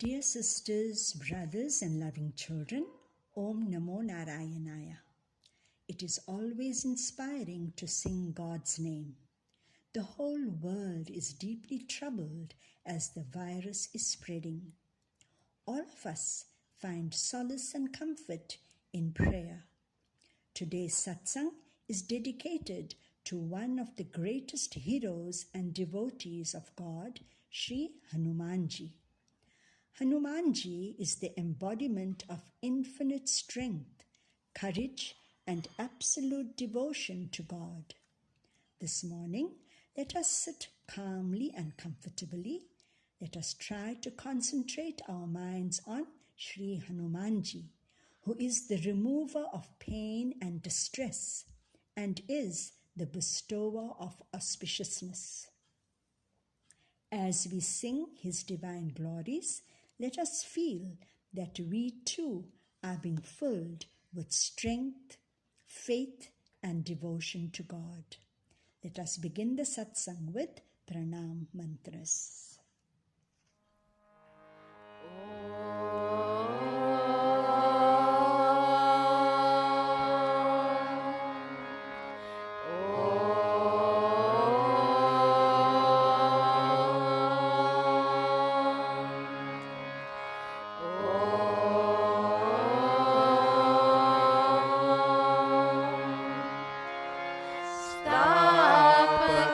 Dear sisters, brothers, and loving children, Om Namo Narayanaya. It is always inspiring to sing God's name. The whole world is deeply troubled as the virus is spreading. All of us find solace and comfort in prayer. Today's Satsang is dedicated to one of the greatest heroes and devotees of God, Sri Hanumanji. Hanumanji is the embodiment of infinite strength, courage, and absolute devotion to God. This morning, let us sit calmly and comfortably. Let us try to concentrate our minds on Sri Hanumanji, who is the remover of pain and distress and is the bestower of auspiciousness. As we sing his divine glories, let us feel that we too are being filled with strength, faith, and devotion to God. Let us begin the satsang with pranam mantras. Stapakaya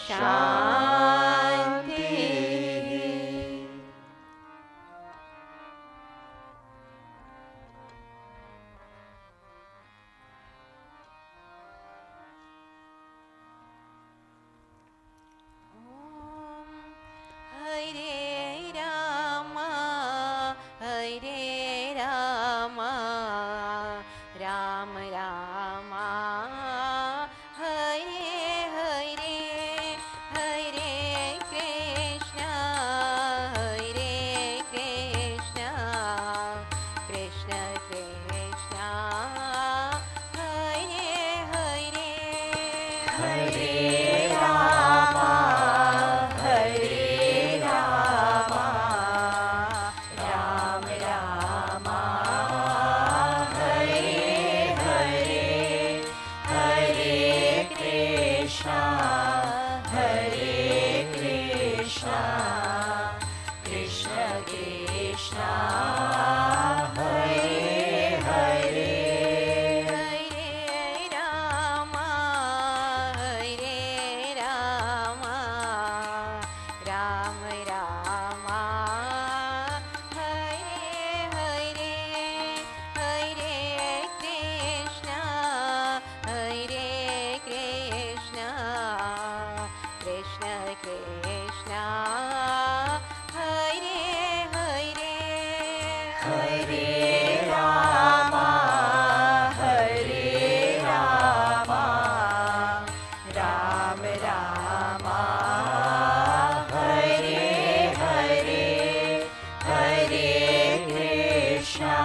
Shanti. Hare Rama, Hare Rama, Rama Rama, Hare Hare, Hare Krishna, Hare Krishna, Krishna Krishna, Hare Hare, Hare Rama, Hare Rama, Rama Rama, Hare Hare, Hare Krishna, Hare Krishna, Krishna Krishna, Hare Hare, Hare Rama, Hare Rama, Rama Rama, Hare Hare, Hare Krishna, Hare Krishna, Krishna Krishna, Hare Hare, Hare Rama, Hare Rama, Rama Rama, Hare Hare, Hare Krishna,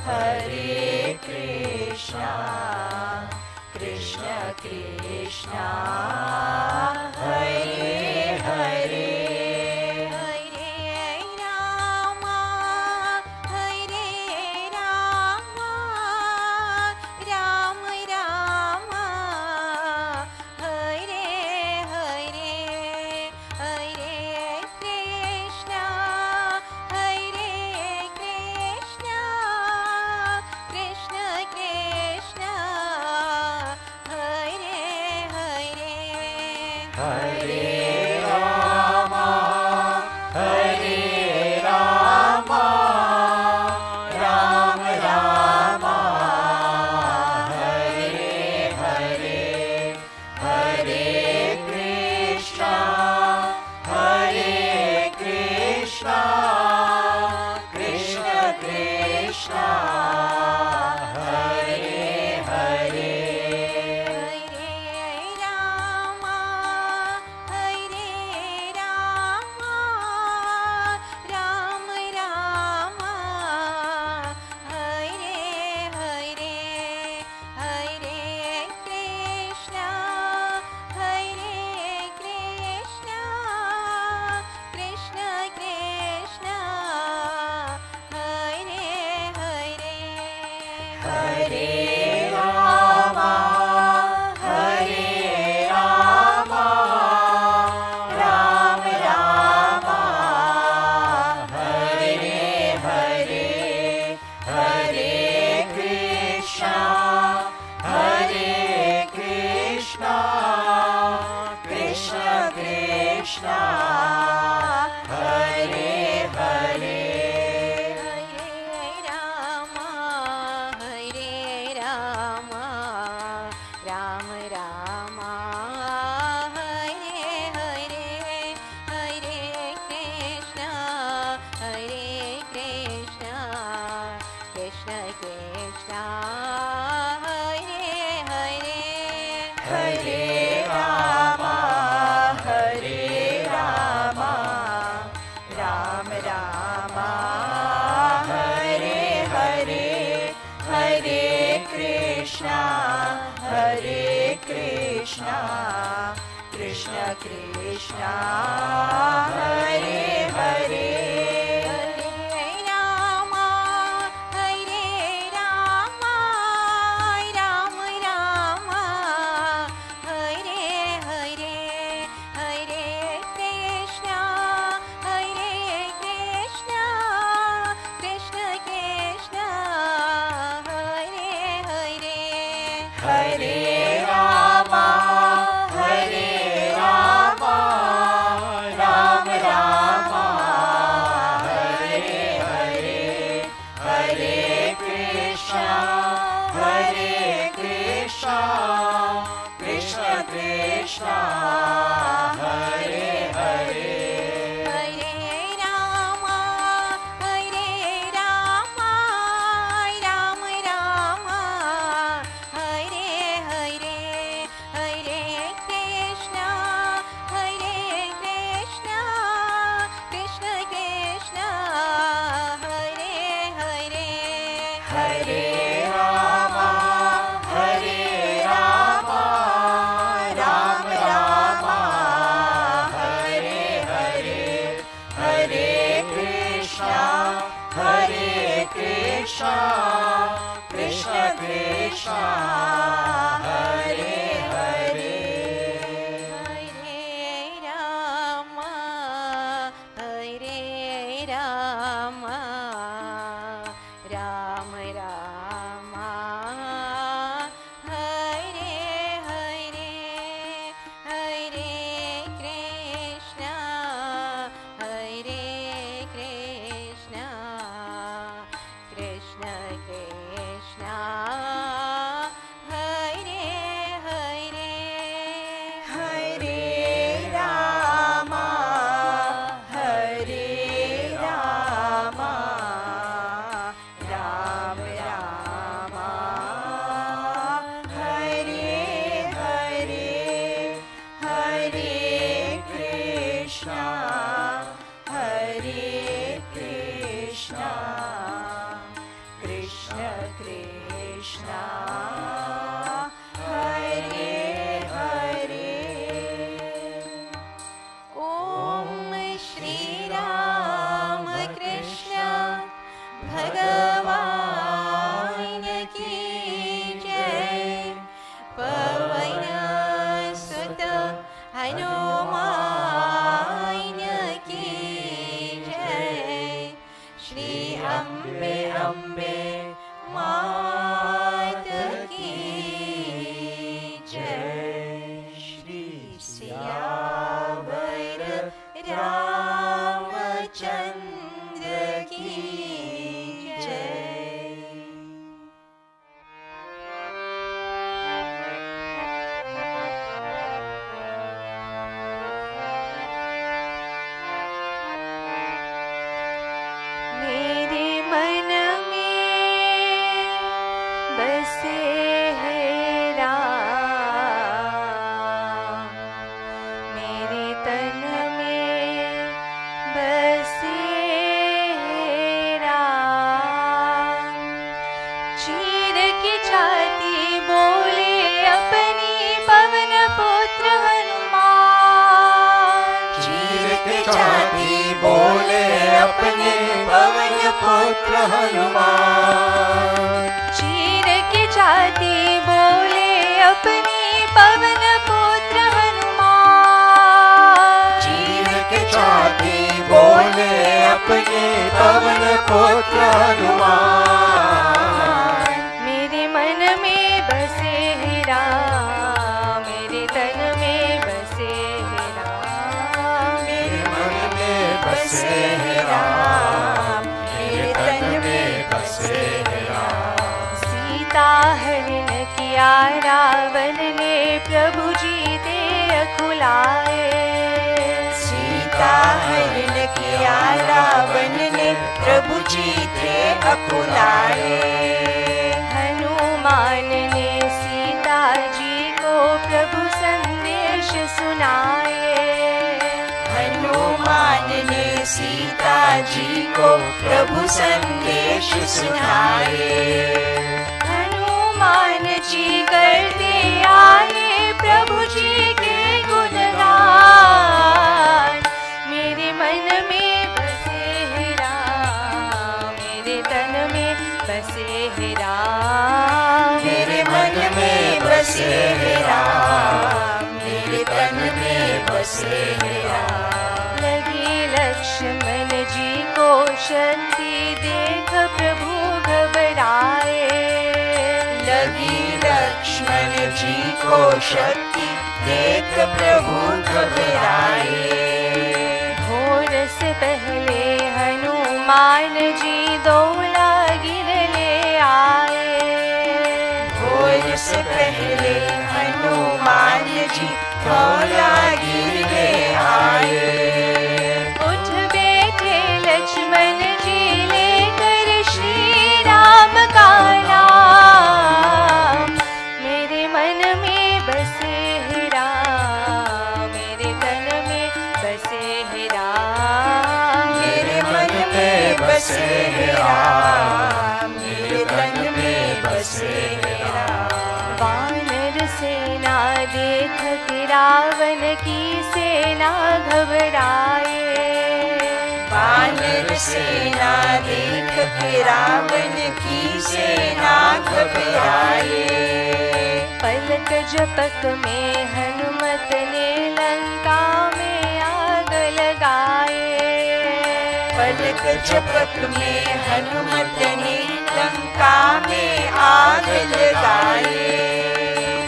Hare Krishna, Krishna Krishna, Hare Hare, Hare Rama, Hare Rama, Rama Rama, Hare Hare, Hare Krishna, Hare Krishna, Krishna Krishna, Hare Hare, Hare Rama, Hare Rama, Rama Rama, Hare Hare, Hare Krishna, Hare Krishna, Krishna Krishna, Hare Hare, Hare Rama, Hare Rama, Rama Rama, Hare Hare, Hare Krishna, Hare Krishna, Krishna Krishna, Hare Hare, Hare Rama, Hare Rama, Rama Rama, Hare Hare, Hare Krishna, Hare Krishna, Krishna Krishna, Hare Hare, Hare Rama, Hare Rama, Rama Rama, Hare Hare, Hare Krishna, Hare Krishna, Krishna Krishna, Hare Hare, Hare Rama, Hare Rama, Rama Rama, Hare Hare, Hare Krishna, Hare Krishna, Krishna Krishna, Hare Hare, Hare Rama, Hare Rama, Rama Rama, Hare Hare, Hare Krishna, Hare Krishna, Krishna Krishna, Hare Hare, Hare Rama, Hare Rama, Krishna, Hare Hare, Hare Rama, Hare Rama, Rama Rama, Hare Hare, Hare Krishna, Krishna Krishna, Hare Hare, Hare Rama, Hare Rama, Rama Rama, Hare Hare, Hare Krishna, Krishna Krishna, Hare Hare, Hare Rama, Hare Rama, Rama Rama, Hare Hare, Hare Krishna, Krishna Krishna, Hare Hare, Hare Rama, Hare Rama, Rama Rama, Hare Hare, Hare Krishna, Krishna Krishna Krishna, Hare Hare. Om Shri Ram Krishna Bhagavan ki jai, Pavan Sut Hanuman ki jai, Shri Ambe Ambe Mat ki jai, Shri Siyavar Ramchandra ki jai. मेरे मन में बसे है राम, मेरे तन में बसे है राम, चीर की छाती बोले अपनी पवन पुत्र हनुमान, चीर की छाती बोले अपने पवन पुत्र हनुमान, चीर की छाती बोले अपनी पवन पुत्र हनुमान, चीर की छाती बोले अपने पवन पुत्र हनुमान। मेरे मन में बसे है राम, मेरे तन में बसे है राम, मेरे मन में बसे है राम, मेरे तन में बसे है राम। सीता हरण किया रावण ने, प्रभु जी दे अकुलाए, सीता हरण किया रावण ने, प्रभु जी थे अकुलाए। हनुमान ने सीता जी को प्रभु संदेश सुनाए, हनुमान ने सीता जी को प्रभु संदेश सुनाए। हनुमान जी करते आए प्रभु जी के गुणगान, मेरे मन में बसे है राम, मेरे तन में बसे है राम, मेरे मन में बसे है राम, मेरे तन में बसे है राम। लगी लक्ष्मण जी को शक्ति देख प्रभु घबराए, लगी लक्ष्मण जी को शक्ति देख प्रभु घबराए। भोर से पहले हनुमान जी दौला गिर ले आए, भोर से पहले हनुमान हनुमान जी थोड़ा गिरवे आए। उठ बैठे लक्ष्मण जी लेकर श्री राम का नाम। मेरे मन में बसे है राम, मेरे तन में बसे है राम। मेरे मन में बसे है राम, मेरे तन में बसे है राम। वानर सेना देख के रावण की सेना घबराए। वानर सेना देख के रावण की सेना घबराए। पलक झपक में हनुमत ने लंका में आग लगाए। पलक झपक में हनुमत ने लंका में आग लगाए।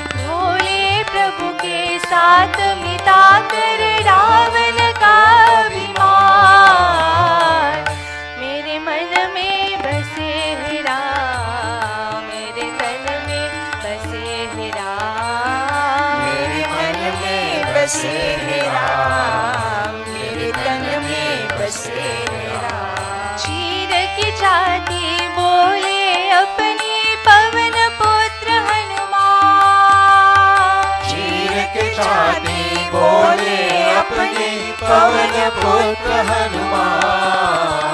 भोले प्रभु के साथ मिटा कर रावण का अभिमान। मेरे मन में बसे है राम, मेरे तन में बसे है राम। मेरे मन में बसे है राम, मेरे तन में बसे है राम। चीर की छाती बोले अपनी पवन पुत्र हनुमान। चीर के छाती बोले अपने पवन पुत्र हनुमान।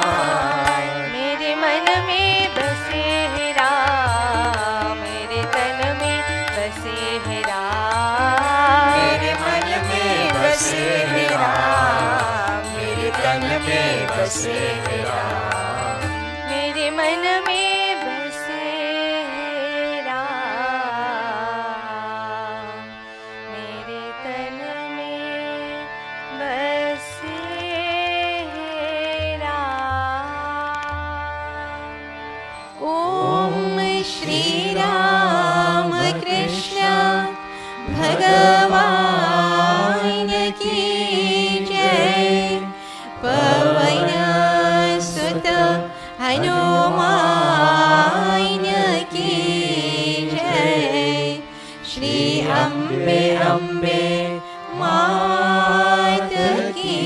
मेरे मन में बसे है राम, मेरे तन में बसे है राम। मेरे मन में बसे है राम, मेरे तन में बसे है राम। मेरे मन में बसे है राम, मेरे तन में बसे है राम। ओम श्री राम कृष्ण भगवान की जय। पवन सुत हनुमान की जय। श्री अम्बे अम्बे मात की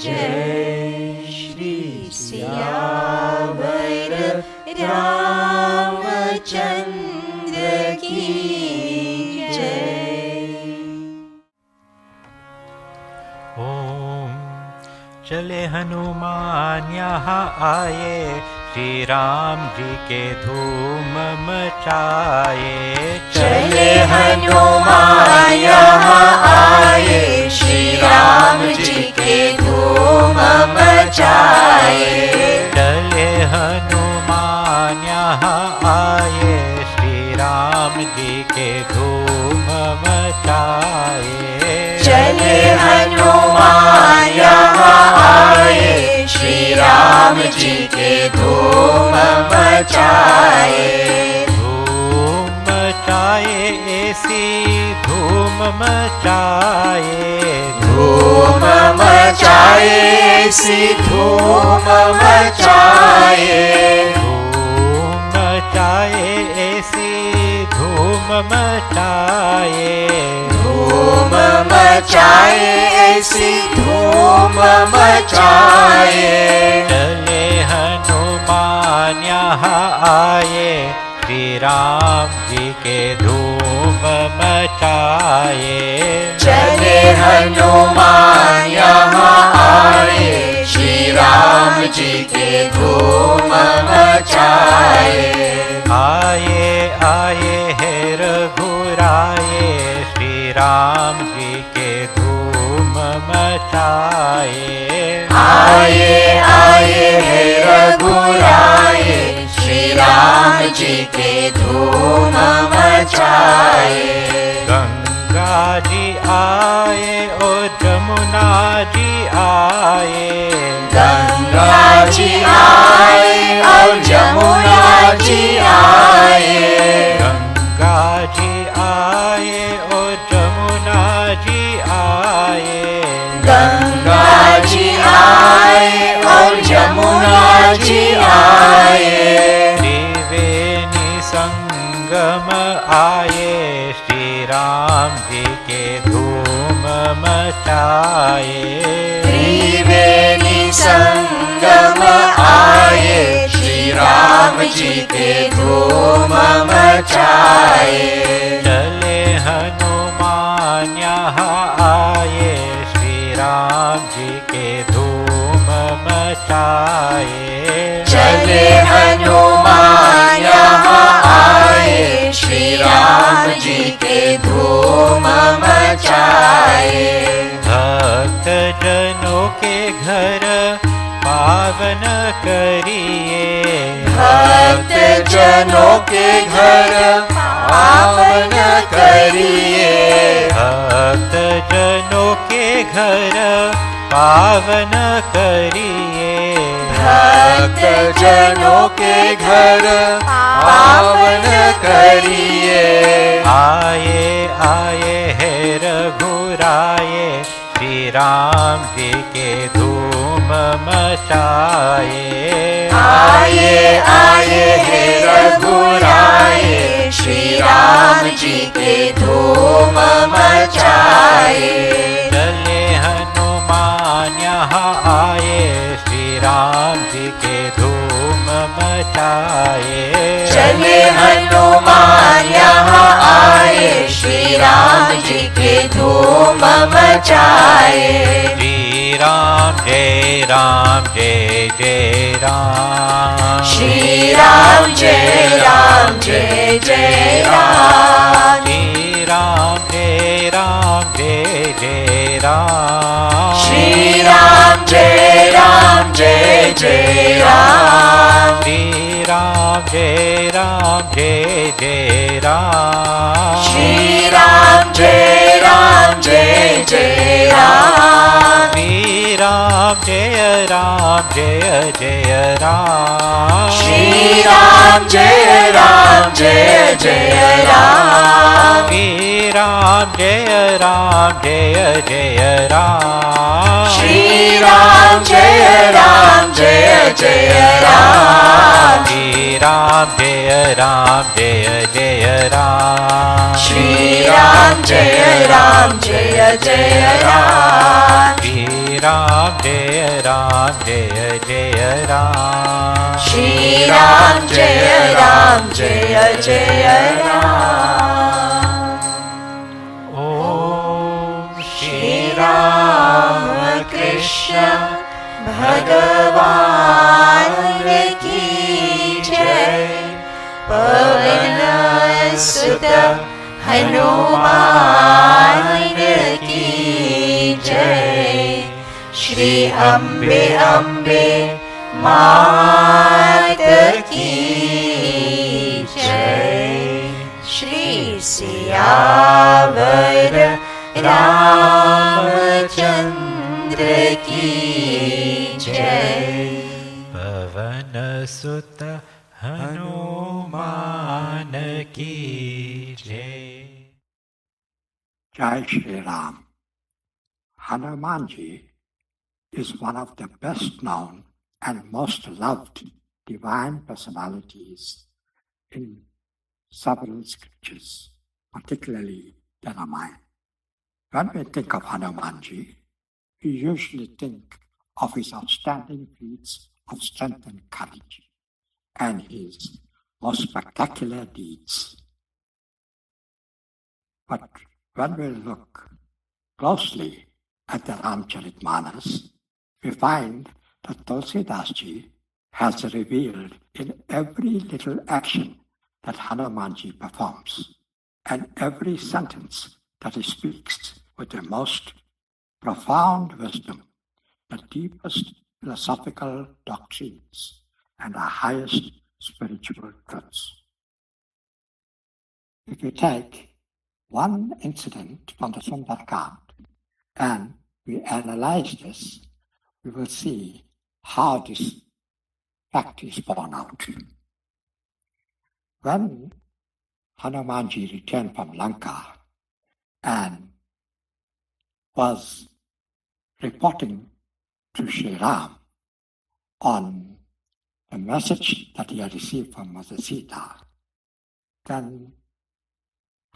जय। श्री सियावर रामचंद्र की जय। ओम चले हनुमान यहाँ आए, श्री राम जी के धूम मचाए। चले हनुमान यहाँ आए, श्री राम जी के धूम मचाए। चले हनुमान यहाँ आए, श्री राम जी के धूम मचाए। चले हनुमान यहाँ आए, श्री राम जी के धूम मचाए। धूम मचाए ऐसी धूम मचाए। धूम मचाए ऐसी धूम मचाए। धूम मचाए ऐसी धूम मचाए। धूम मचाए ऐसी धूम मचाए। चले हनुमान यहाँ आए, श्री राम जी के धूम मचाए। चले हनुमान यहाँ आए, श्री राम जी के धूम मचाए। आए आए है रघुराए, श्री राम जी के धूम मचाए। आए आए है रघुराए, श्री राम जी के धूम मचाए। गंगा जी आए और जमुना जी आए। गंगा जी आए और जमुना जी आए। गंगा जी आए और जमुना जी आए। गंगा जी आए और जमुना जी आए। त्रिवेणी संगम आए, श्री राम जी के धूम मचाए। त्रिवेणी संगम आए, श्री राम जी के धूम मचाए। चले हनुमान यहाँ आए, श्री राम जी के धूम मचाए। चले हनुमान यहाँ आए, श्री राम जी के धूम मचाए। भक्त जनों के घर पावन करिए, भक्त जनों के घर पावन करिए। भक्त जनों के घर पावन करिए। भक्त जनों के घर पावन करिए। आए आए है रघुराए, श्री राम जी के धूम मचाए। आए आए है रघुराए, श्री राम जी के धूम मचाए। चले हनुमान यहाँ आए, श्री राम जी के धूम मचाए। चले हनुमान यहाँ आए, श्री राम जी के धूम मचाए। श्री राम जय राम जय जय राम। श्री राम जय राम जय जय राम। श्री राम जय राम जय जय राम। श्री राम जय राम जय जय राम। श्री राम जय राम जय जय राम। श्री राम जय राम जय जय राम। श्री राम जय राम जय जय राम। श्री राम जय राम जय जय राम। श्री राम जय राम जय जय राम। श्री राम जय राम जय जय राम। श्री राम जय राम जय जय राम। श्री राम जय राम जय जय राम। श्री राम जय राम जय जय राम। श्री राम जय राम जय जय राम। ओम श्री राम कृष्ण भगवान की जय। पवन सुत हनुमान की जय। श्री अम्बे अम्बे मात की जय। श्री सियावर रामचंद्र की जय। पवन सुत हनुमान की जय। Jai Shri Ram. Hanumanji is one of the best known and most loved divine personalities in several scriptures, particularly the Ramayana. When we think of Hanumanji, we usually think of his outstanding feats of strength and courage and his most spectacular deeds. But when we look closely at the Ramcharitmanas, we find that Tulsidas Ji has revealed in every little action that Hanumanji performs and every sentence that he speaks with the most profound wisdom, the deepest philosophical doctrines, and the highest spiritual truths. If you take one incident from the Sundarkand and we analyze this, we will see how this fact is borne out. When Hanumanji returned from Lanka and was reporting to Sri Ram on the message that he had received from Mother Sita, then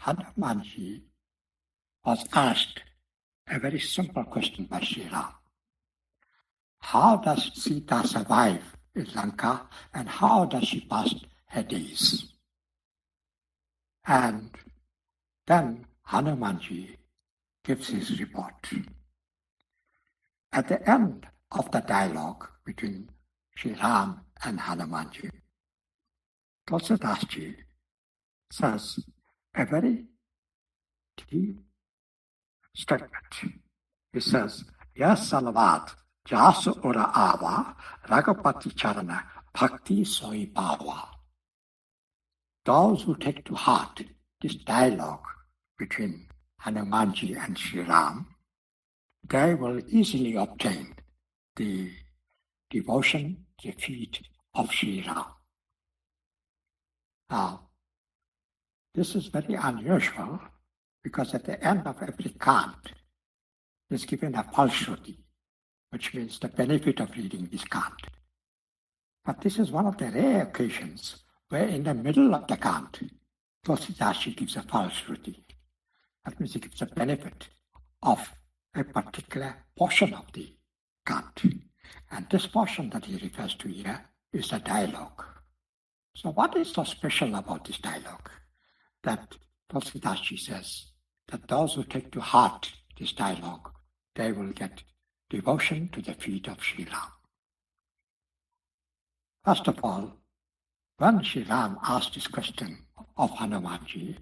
Hanumanji was asked a very simple question by Sri Ram. How does Sita survive in Lanka and how does she pass her days? And then Hanumanji gives his report. At the end of the dialogue between Sri Ram and Hanumanji, Tulsidasji says a very deep statement. He says, Yes, Salavad, Jasu Ura Ava, Ragapati Charana, Bhakti Soi Bhava. Those who take to heart this dialogue between Hanumanji and Sri Ram, they will easily obtain the devotion, the feet of Sri Ram. Now, this is very unusual because at the end of every kant is given a falshruti, which means the benefit of reading this kant. But this is one of the rare occasions where in the middle of the kant, Tulsidashi gives a falshruti. That means he gives a benefit of a particular portion of the kant. And this portion that he refers to here is a dialogue. So what is so special about this dialogue? That Tulsidashi says that those who take to heart this dialogue, they will get devotion to the feet of Sri Ram. First of all, when Sri Ram asked this question of Hanumanji,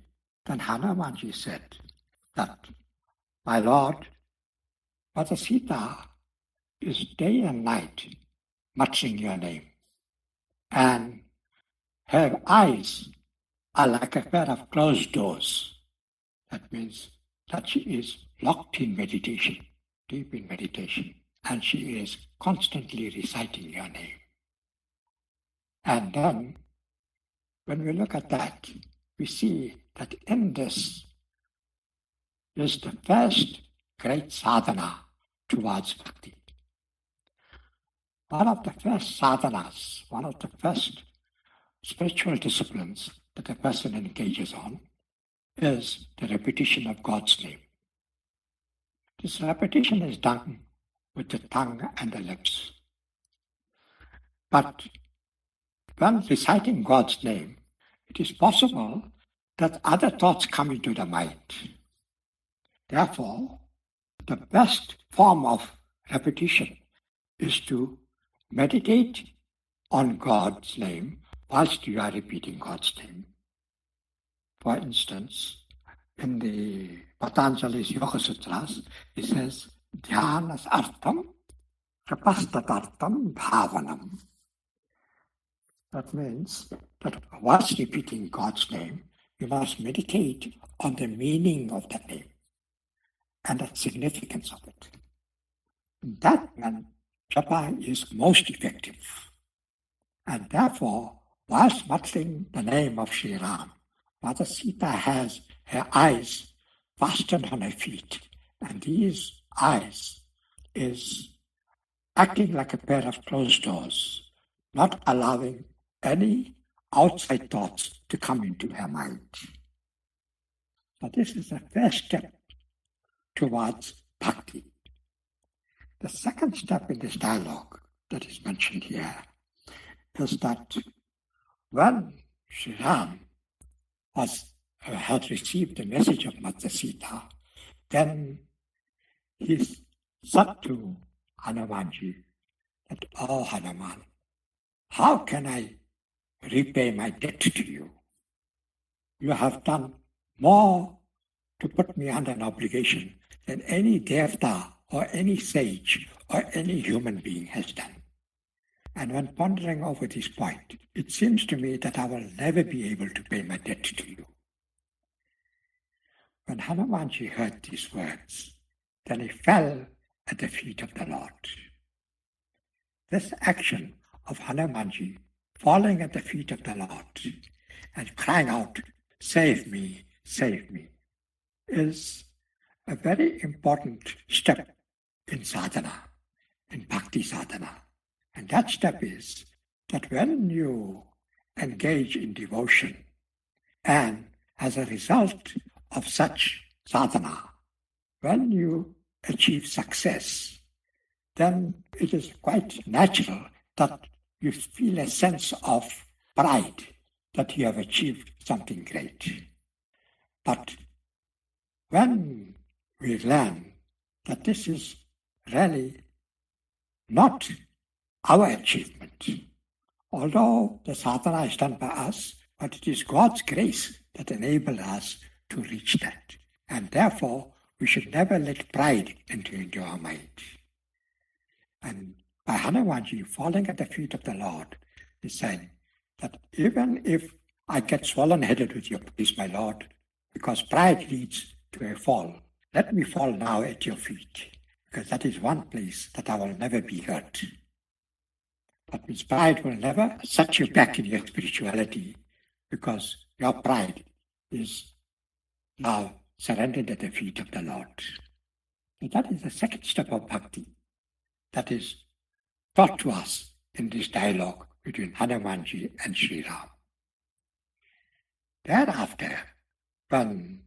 then Hanumanji said that, My Lord, Mother Sita is day and night muttering your name, and her eyes are like a pair of closed doors. That means that she is locked in meditation, deep in meditation, and she is constantly reciting your name. And then, when we look at that, we see that in this is the first great sadhana towards bhakti. One of the first sadhanas, one of the first spiritual disciplines that a person engages on is the repetition of God's name. This repetition is done with the tongue and the lips. But when reciting God's name, it is possible that other thoughts come into the mind. Therefore, the best form of repetition is to meditate on God's name whilst you are repeating God's name. For instance, in the Patanjali's Yoga Sutras, it says, Dhyanas artham, rapastatartham bhavanam. That means that whilst repeating God's name, you must meditate on the meaning of the name and the significance of it. That when japa is most effective. And therefore, whilst muttering the name of Sri Ram, Mother Sita has her eyes fastened on her feet, and these eyes is acting like a pair of closed doors, not allowing any outside thoughts to come into her mind. So this is the first step towards bhakti. The second step in this dialogue that is mentioned here is that when Sri Ram had received the message of Mother Sita, then he said to Hanumanji that, Oh Hanuman, how can I repay my debt to you? You have done more to put me under an obligation than any devta or any sage or any human being has done. And when pondering over this point, it seems to me that I will never be able to pay my debt to you. When Hanumanji heard these words, then he fell at the feet of the Lord. This action of Hanumanji falling at the feet of the Lord and crying out, save me, is a very important step in sadhana, in bhakti sadhana. And that step is that when you engage in devotion and as a result of such sadhana, when you achieve success, then it is quite natural that you feel a sense of pride that you have achieved something great. But when we learn that this is really not our achievement, although the sadhana is done by us, but it is God's grace that enables us to reach that. And therefore, we should never let pride enter into our mind. And by Hanumanji falling at the feet of the Lord, he said that even if I get swollen-headed with your praise, my Lord, because pride leads to a fall, let me fall now at your feet, because that is one place that I will never be hurt. But means pride will never set you back in your spirituality, because your pride is now surrendered at the feet of the Lord. So that is the second step of bhakti that is taught to us in this dialogue between Hanumanji and Sri Ram. Thereafter, when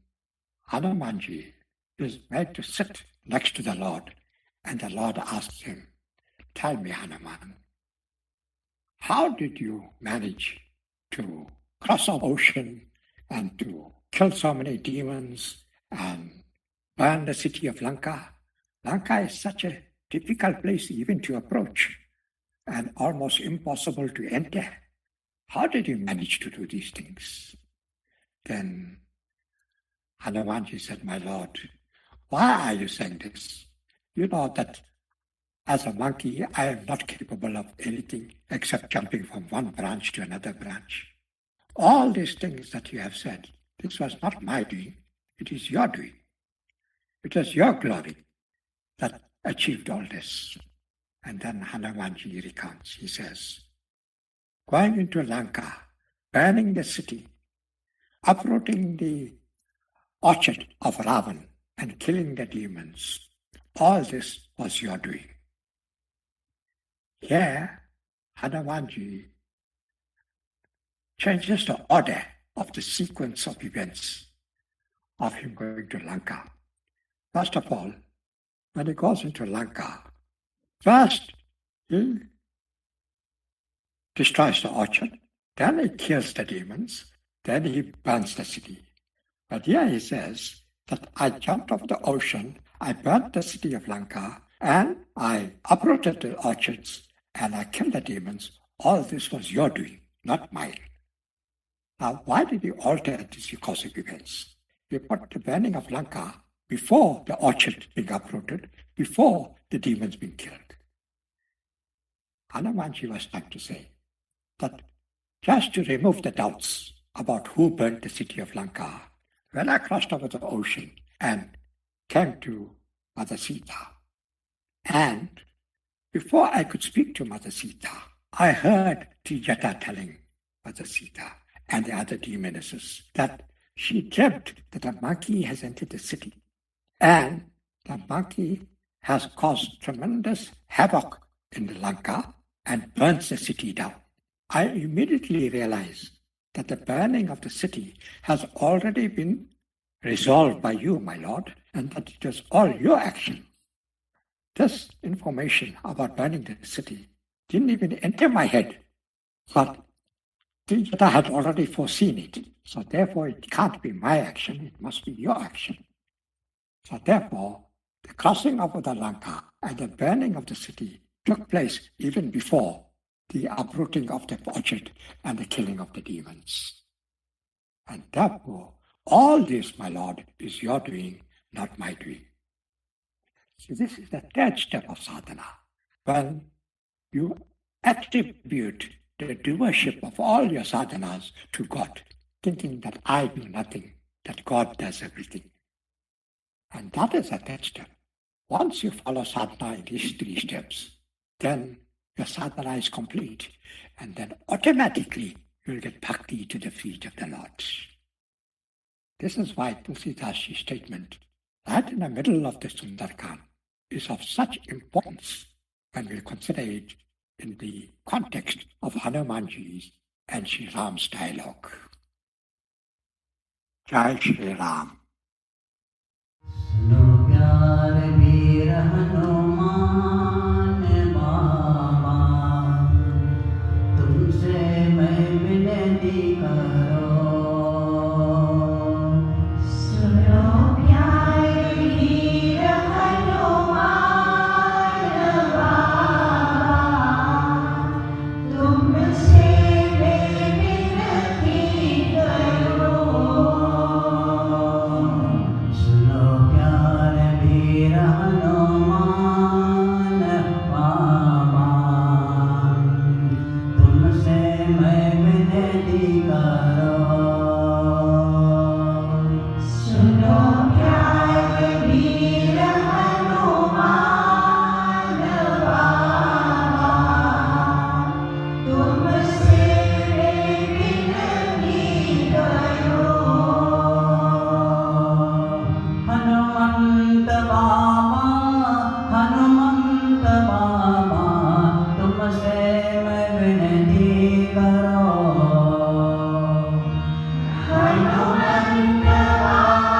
Hanumanji is made to sit next to the Lord, and the Lord asks him, "Tell me, Hanuman, how did you manage to cross an ocean and to kill so many demons and burn the city of Lanka? Lanka is such a difficult place even to approach and almost impossible to enter. How did you manage to do these things?" Then Hanumanji said, "My Lord, why are you saying this? You know that as a monkey, I am not capable of anything except jumping from one branch to another branch. All these things that you have said, this was not my doing, it is your doing. It was your glory that achieved all this." And then Hanumanji recounts, he says, "Going into Lanka, burning the city, uprooting the orchard of Ravan and killing the demons, all this was your doing." Here, Hanumanji changes the order of the sequence of events of him going to Lanka. First of all, when he goes into Lanka, first he destroys the orchard, then he kills the demons, then he burns the city. But here he says that I jumped off the ocean, I burnt the city of Lanka, and I uprooted the orchards, and I killed the demons. All this was your doing, not mine. Now, why did he alter these course of events? He put the burning of Lanka before the orchard being uprooted, before the demons being killed. Hanumanji was trying to say that just to remove the doubts about who burnt the city of Lanka, when I crossed over the ocean and came to Mother Sita, and before I could speak to Mother Sita, I heard Trijata telling Mother Sita and the other demonesses that she dreamt that a monkey has entered the city, and the monkey has caused tremendous havoc in the Lanka and burns the city down. I immediately realized that the burning of the city has already been resolved by you, my Lord, and that it was all your action. This information about burning the city didn't even enter my head, but Trijata had already foreseen it. So therefore, it can't be my action, it must be your action. So therefore, the crossing over the Lanka and the burning of the city took place even before the uprooting of the orchard and the killing of the demons. And therefore, all this, my Lord, is your doing, not my doing. So this is the third step of sadhana, when you attribute the doership of all your sadhanas to God, thinking that I do nothing, that God does everything. And that is the third step. Once you follow sadhana in these three steps, then your sadhana is complete, and then automatically you'll get bhakti to the feet of the Lord. This is why Tulsidasji's statement, right in the middle of the Sundarkan, is of such importance when we consider it in the context of Hanumanji's and Sri Ram's dialogue. Jai Shri Ram. सुनो प्यार वीर हनुमान बाबा, तुमसे मैं विनती करो। सुनो प्यार वीर हनुमान बाबा, तुमसे मैं विनती करो। सुनो प्यार वीर हनुमान बाबा, तुमसे मैं विनती करो। सुनो प्यार वीर हनुमान बाबा, तुमसे मैं विनती करो। हनुमंत बाबा, तुमसे मैं विनती करो। हनुमंत बाबा,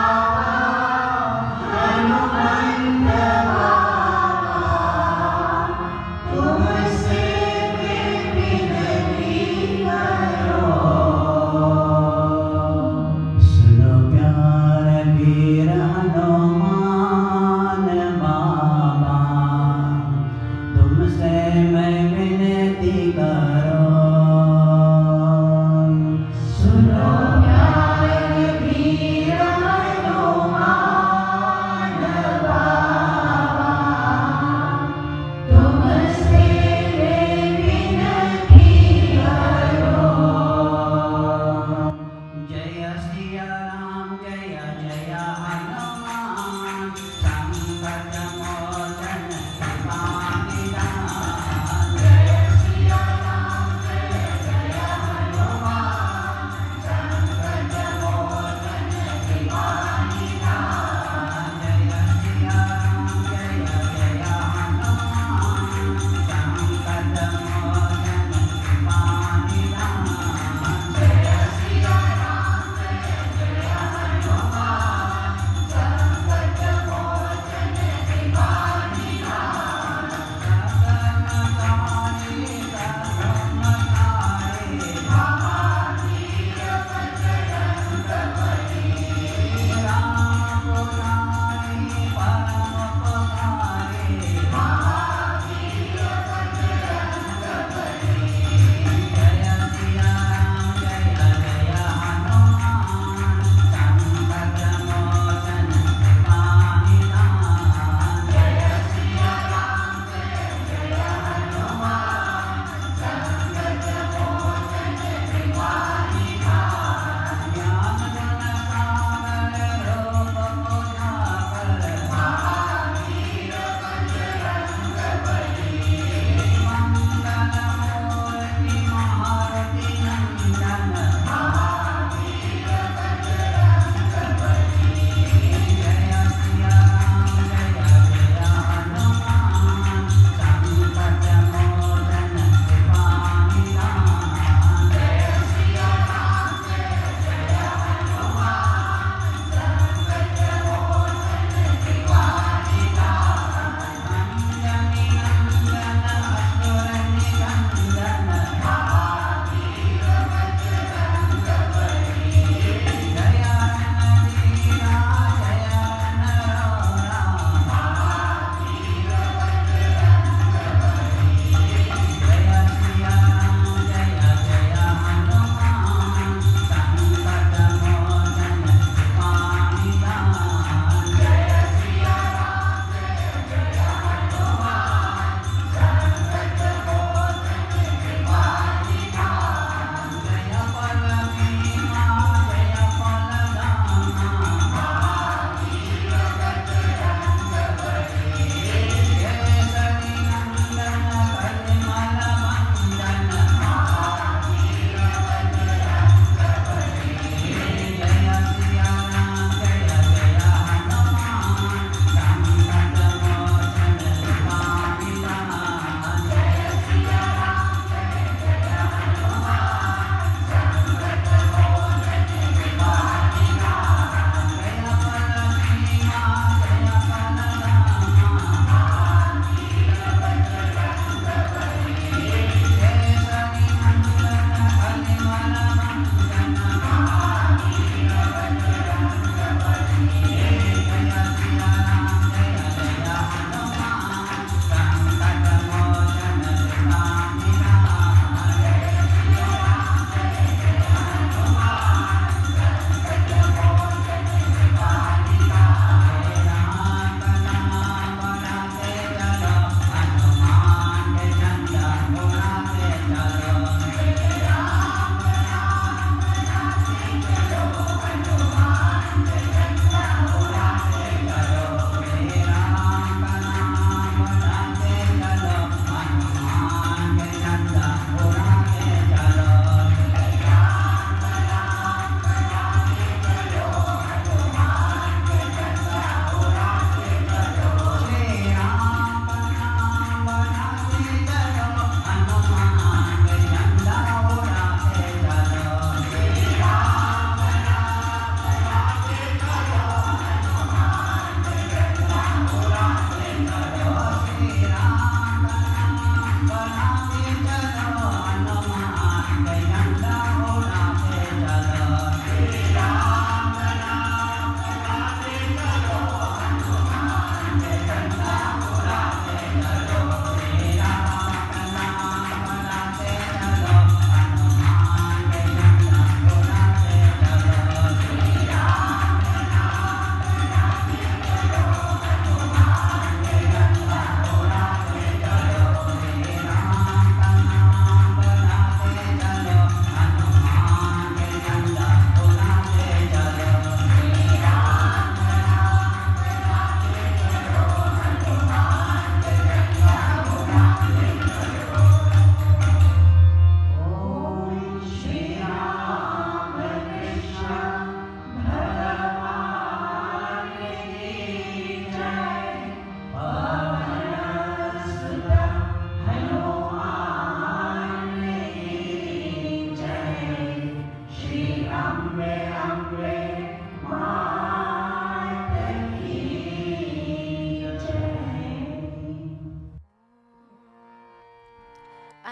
तुमसे मैं विनती करो। सुनो प्यार वीर हनुमान बाबा, तुमसे मैं विनती करो। सुनो प्यार वीर हनुमान बाबा,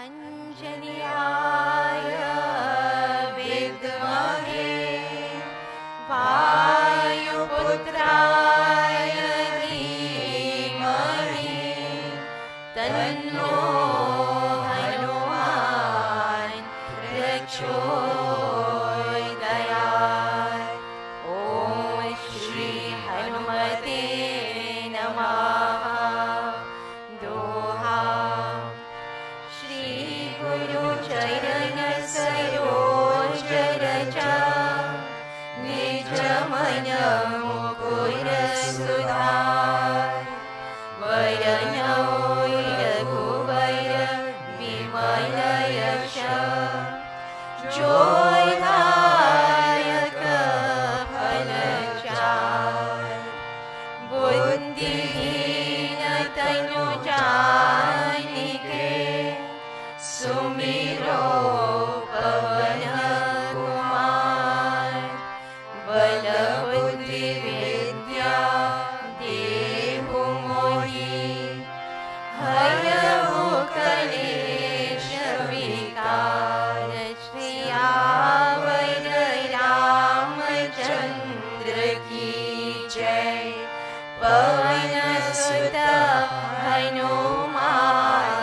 आञ्जनेयाय विद्महे वायुपुत्राय धीमहि तन्नो हनुमान् प्रचोदयात्। ॐ श्री हनुमते नमः। दोहा श्री गुरु चरण सरोज रज निज मन मुकुर सुधार। वरनौ रघुवर विमल यश जोदायक फल चार। बुद्धिहीन तनु जानिके सुमिरो पवन कुमार। बल बुद्धि विद्या देहु मोहि हरहु कलेश विकार। श्रीयावर रामचंद्र की जय। पवन सुत हनुमान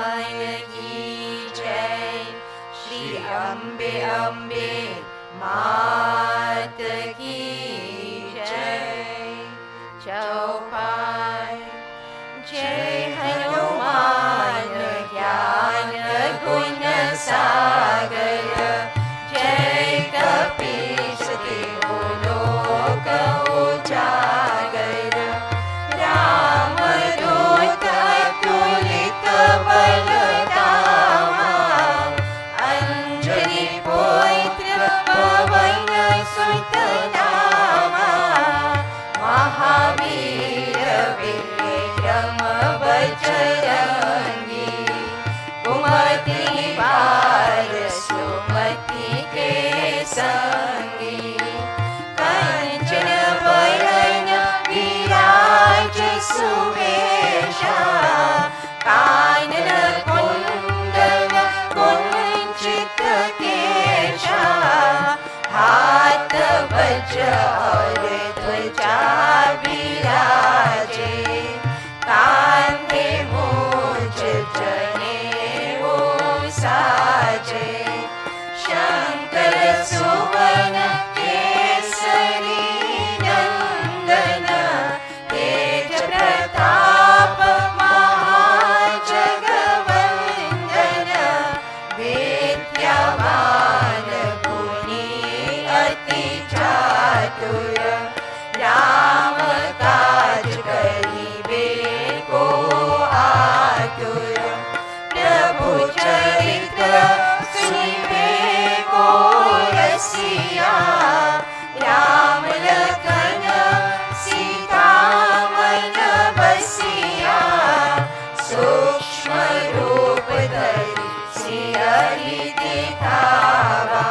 की जय। श्री अम्बे अम्बे मात की जय। चौपाई जय हनुमान ज्ञान गुण सागर। जय कपीस देहु लोक उजागर। रामदूत अतुलित बल धामा। अंजनी पुत्र पवन सुत नामा। महावीर विक्रम बजरंगी। कुमति निवार सुमति के संगी। कंचन बरन विराज सुवेशा। कानन कुंडल कुंचित केशा। हाथ वज्र और ध्वजा विराजे। कांधे मूंज जनेऊ साजे। शंकर सुवन केसरी नंदन। तेज प्रताप महाजगवंदन। विद्यावान गुणी अति चातुर। राम काज करिबे को आतुर। प्रभु चरित्र सुनिबे को रसिया। राम लखन सीता मन बसिया। सूक्ष्म रूप धरि सियहि दिखावा।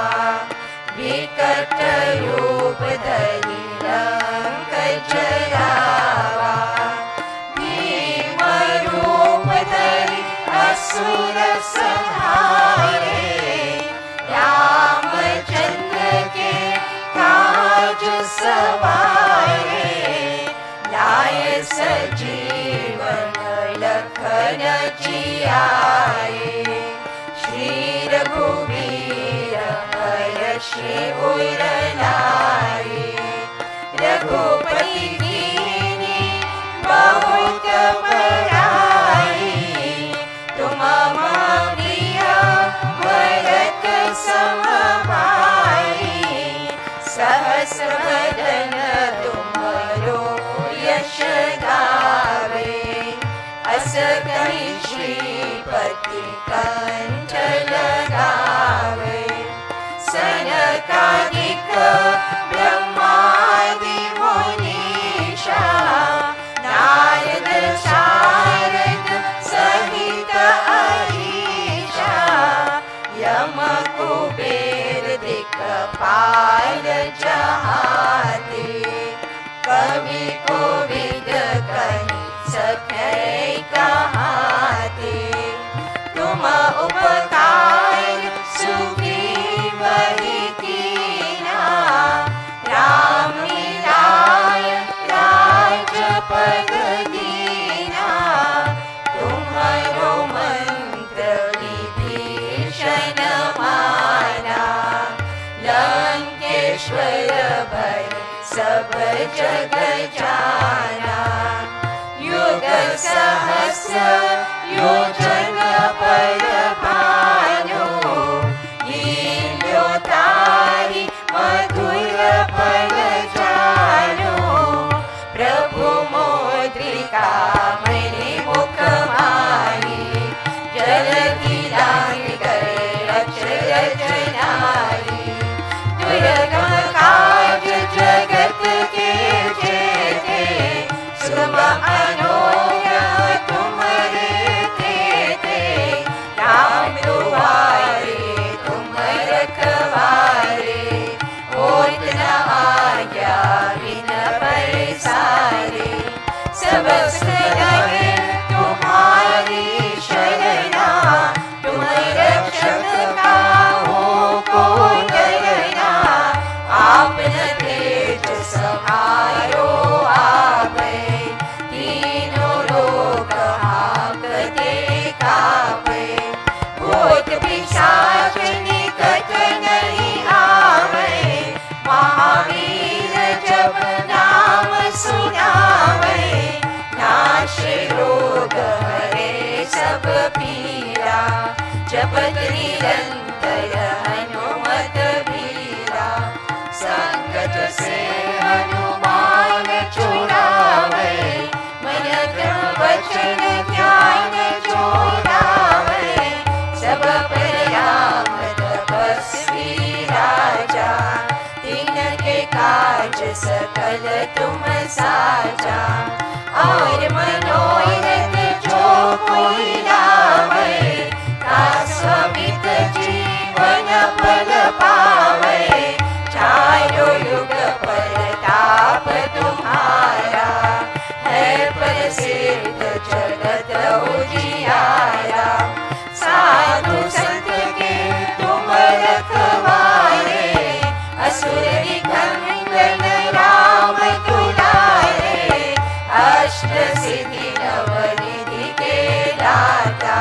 विकट रूप धरि लंक जरावा। भीम रूप धरि असुर संहारे। रामचंद्र के काज सवारे। लाए सजीवन लखन जियाए। श्री रघुवीर हर्षि उर लाए। रघुपति कीन्ही बहुत बड़ाई। तुम मम प्रिय भरत सम भाई। सहस बदन तुमरो यश गावे। अस कहि श्रीपति कंठ लगावे। सनकादिक ब्रह्मादि मुनीषा। नारद शारद सहित अहीशा। यम कुबेर दिक्पाल जहाते। कवि कोविद कहि सकै कहाते। तुम उपकार जग जाना युग सहस्र योजन पर भानु लील्यो तारी मधुर पद जानो प्रभु मोद्रिका मैंने मुख मारी जलधि लांग गए अक्षरज नारी दुर्गम काज जगत के जेते सुगम अनोन्य तुम्हारे तेते राम दुआरे तुम रखवारे होत न आज्ञा बिन पैसारे सब रहे तुम्हारी शरणा तुम रक्षक का हो को डरना आपन तेज सहारो आवे तीनों लोक हाकते कापे भूत पिशाच निकट नहीं आवे महावीर जब नाम सुनावे नाशे रोग हरे सब पीरा जपत निरंतर हनुमत बीरा संकट से हनुमान छुड़ावे मन क्रम वचन ज्ञान जोड़ावे सब पर राम तपस्वी राजा तिनके काज सकल तुम साजा और मनोरथ जो कोई लावे शाश्वत जीवन फल पावे चारों युग परताप तुम्हारा है प्रसिद्ध जगत उजियारा साधु संत के तुम रखवारे असुर निकंदन राम दुलारे अष्ट सिद्धि नवनिधि के दाता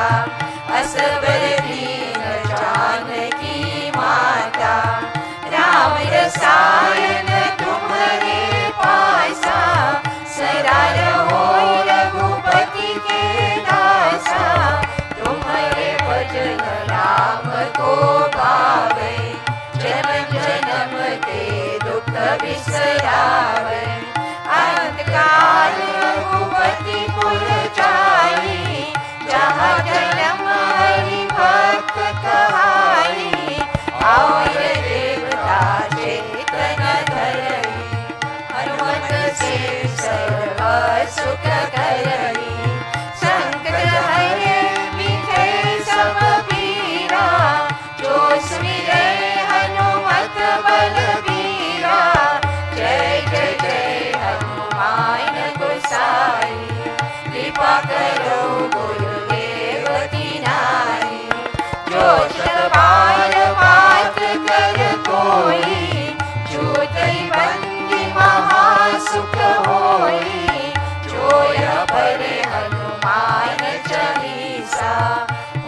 असबर दीन जानकी माता राम रसायन तुम्हारे पासा सदा रहो रघुपति के दासा तुम्हारे भजन राम को गावे जन्म जन्म के दुख बिसरावे अंतकाल रघुपति पुर जाई जहाँ जन्म हरि भक्त कहाई और देवता चेतन धरई हनुमत से सर्व सुख करई संकट हरे मिटे सब पीरा जो सुमिरे हनुमत बलबीरा जय जय जय हनुमान गोसाई कृपा करो गुरुदेव तिनारी जो शतबार पाठ कर कोई छूटई बंदी महासुख होई जो यह पढ़े हनुमान चालीसा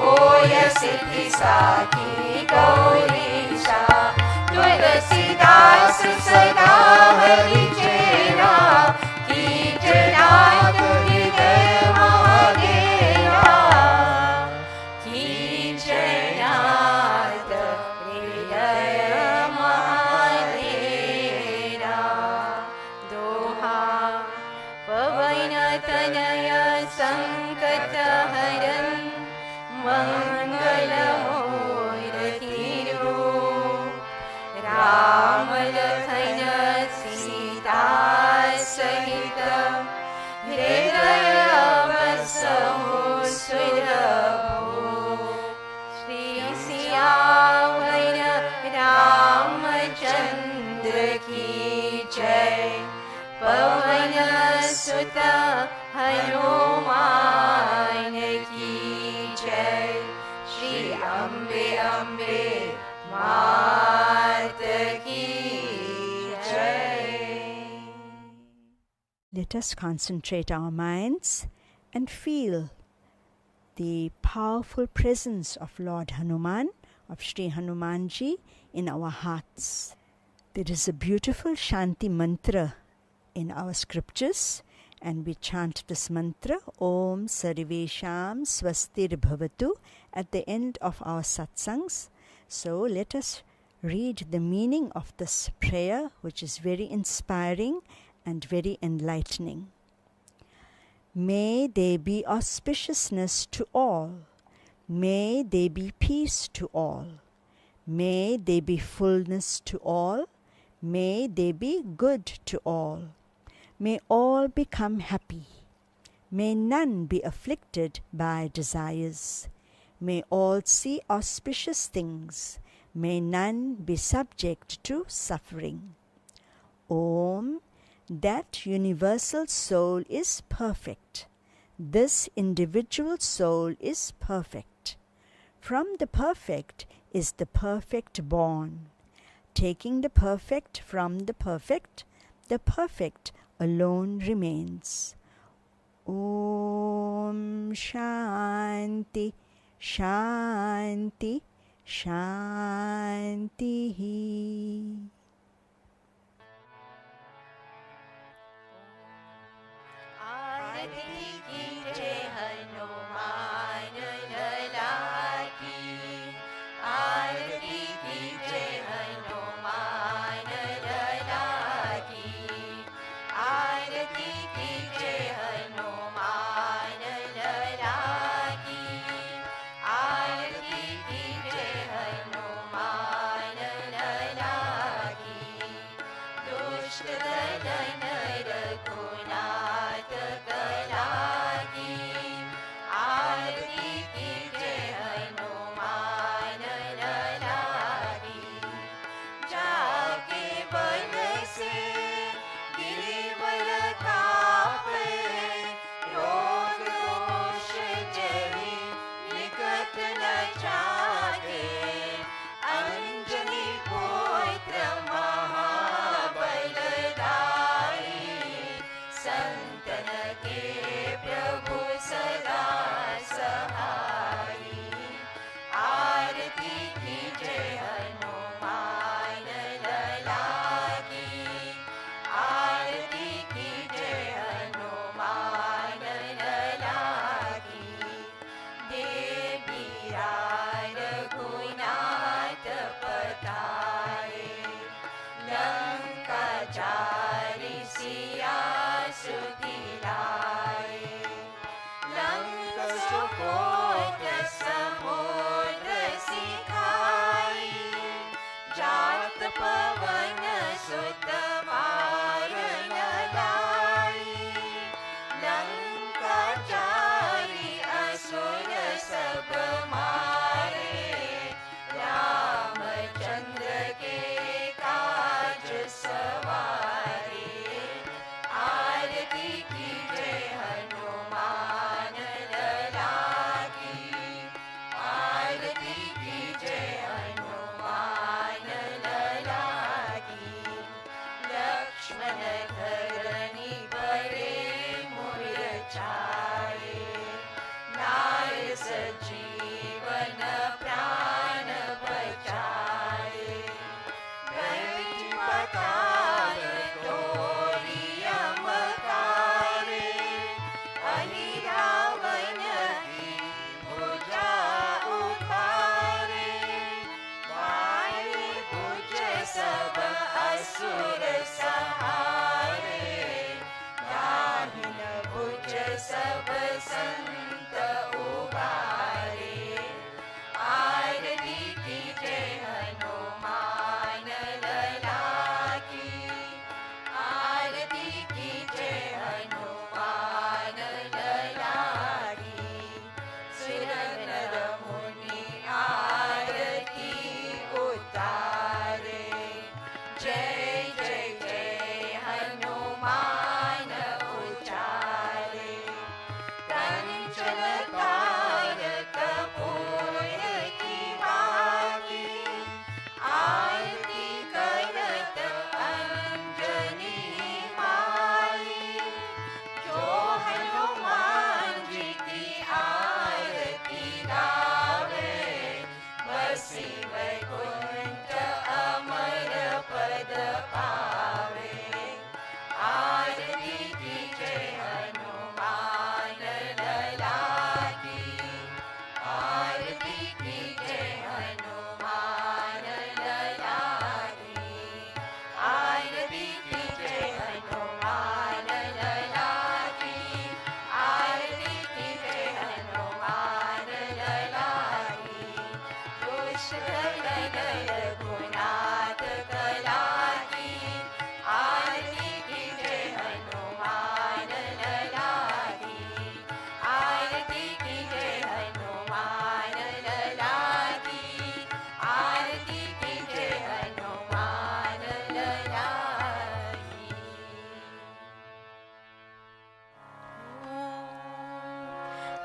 होय सिद्धि साखी गौरीशा तुलसीदास सदा हरि चेरा की जनात हृदय महादेवा की जनात हृदय महादेवा दोहा पवन तनय संकट हरन मंगल मूर्ति राम लखन सीता सहित हृदय बसहु सुरभु श्री सियावर रामचंद्र की जय पवन सुत हनुमान की जय श्री अम्बे अम्बे मात की जय। Let us concentrate our minds and feel the powerful presence of Lord Hanuman, of Shri Hanumanji in our hearts. There is a beautiful Shanti mantra in our scriptures, and we chant this mantra, Om Sarvesham Swastir Bhavatu, at the end of our satsangs. So let us read the meaning of this prayer, which is very inspiring and very enlightening. May there be auspiciousness to all. May there be peace to all. May there be fullness to all. May there be good to all. May all become happy. May none be afflicted by desires. May all see auspicious things. May none be subject to suffering. Om, that universal soul is perfect. This individual soul is perfect. From the perfect is the perfect born. Taking the perfect from the perfect alone remains. Om Shanti, Shanti, Shanti. आरती कीजे हनुमान लला की, आरती कीजे हनुमान लला की, आरती कीजे हनुमान लला की, आरती कीजे हनुमान लला की। दुष्ट दलन रघुनाथ कला की,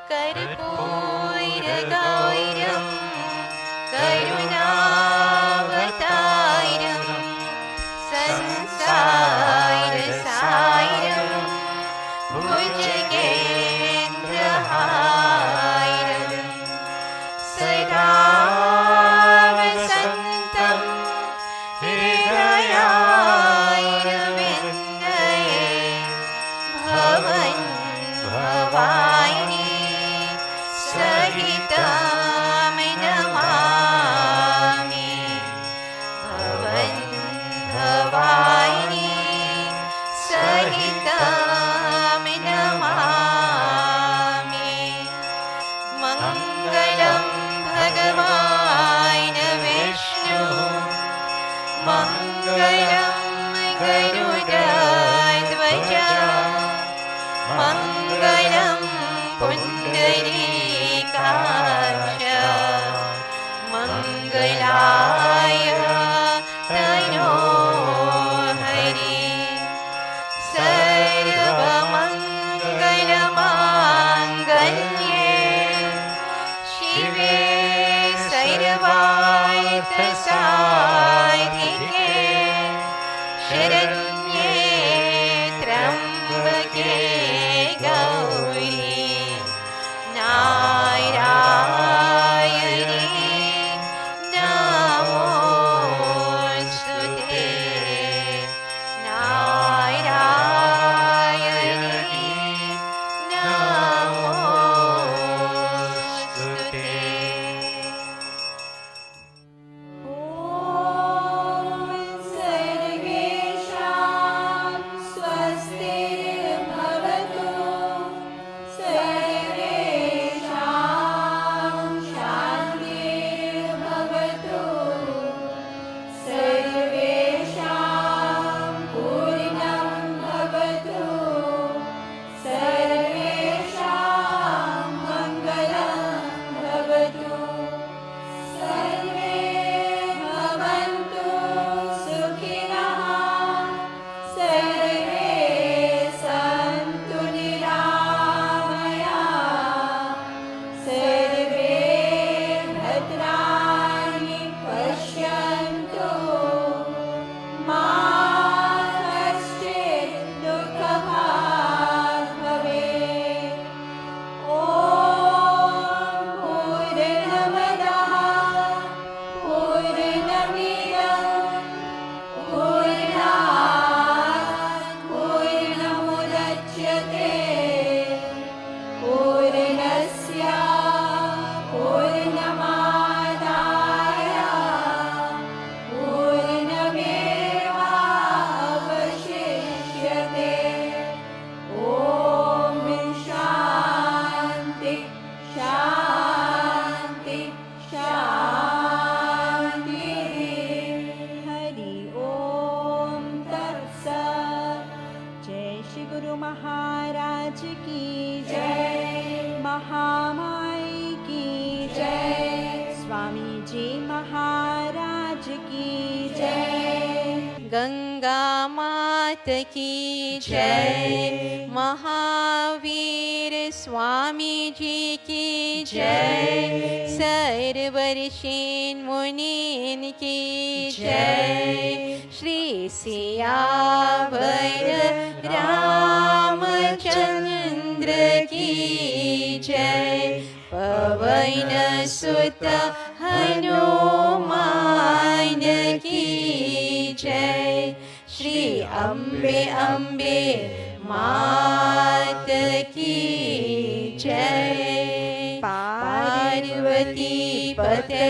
कर्पूरगौरं करुणावतारं संसारसारं भुजगेन्द्रहारं सदा वसन्तं हृदयारविन्दे भवन् भवानी सहितं नमामि भवन् भवानी सहितं नमामि मङ्गलं भगवान् विष्णु मङ्गलं गरुडध्वज मङ्गलं पुण्डरीकाक्ष मङ्गलाय तनोहरि सर्वमङ्गलमाङ्गल्ये शिवे सर्वार्थसाधिके शरण्ये त्र्यम्बके गौरी नारायणी नमोऽस्तुते नारायणी नमोऽस्तुते सर्वेषां स्वस्तिर्भवतु सर्वेषां शान्तिर्भवतु सर्वेषां पूर्णं भवतु सर्वेषां मङ्गलं भवतु सर्वे भवन्तु सुखिनः सर्वे सन्तु निरामयाः सर्वे भद्राणि पश्यन्तु मा कश्चित् दुःखभाग् भवेत् ॐ पूर्णमदः पूर्णमिदं पूर्णात् पूर्णमुदच्यते पूर्णस्य पूर्णमादाय पूर्णमेवावशिष्यते ॐ शान्ति शान्ति शान्तिः हरि ॐ तत्सत् जय श्री गुरु महाराज की जय महामाई की जय स्वामी जी महाराज की जय गंगा मात की जय महावीर स्वामी जी की जय सर्वऋषीन् मुनीन् की जय श्री सियावर रामचंद्र की जय पवन सुत हनुमान की जय श्री अम्बे अम्बे मात की जय पार्वती पते